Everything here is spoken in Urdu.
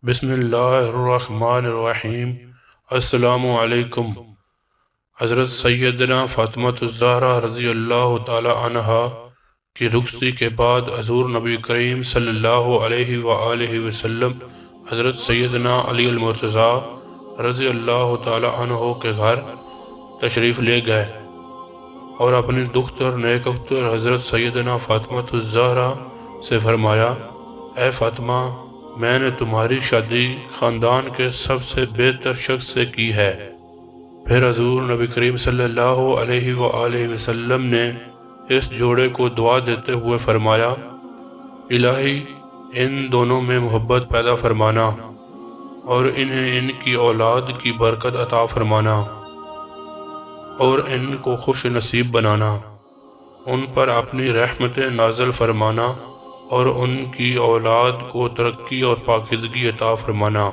بسم اللہ الرحمن الرحیم۔ السلام علیکم۔ حضرت سیدنا فاطمہ الزہرا رضی اللہ تعالی عنہا کی رخصتی کے بعد حضور نبی کریم صلی اللہ علیہ وآلہ وسلم حضرت سیدنا علی المرتضیٰ رضی اللہ تعالی عنہ کے گھر تشریف لے گئے اور اپنی دختر نیک اختر حضرت سیدنا فاطمہ الزہرا سے فرمایا، اے فاطمہ، میں نے تمہاری شادی خاندان کے سب سے بہتر شخص سے کی ہے۔ پھر حضور نبی کریم صلی اللہ علیہ وآلہ وسلم نے اس جوڑے کو دعا دیتے ہوئے فرمایا، الہی ان دونوں میں محبت پیدا فرمانا اور انہیں ان کی اولاد کی برکت عطا فرمانا اور ان کو خوش نصیب بنانا، ان پر اپنی رحمتیں نازل فرمانا اور ان کی اولاد کو ترقی اور پاکیزگی عطا فرمانا۔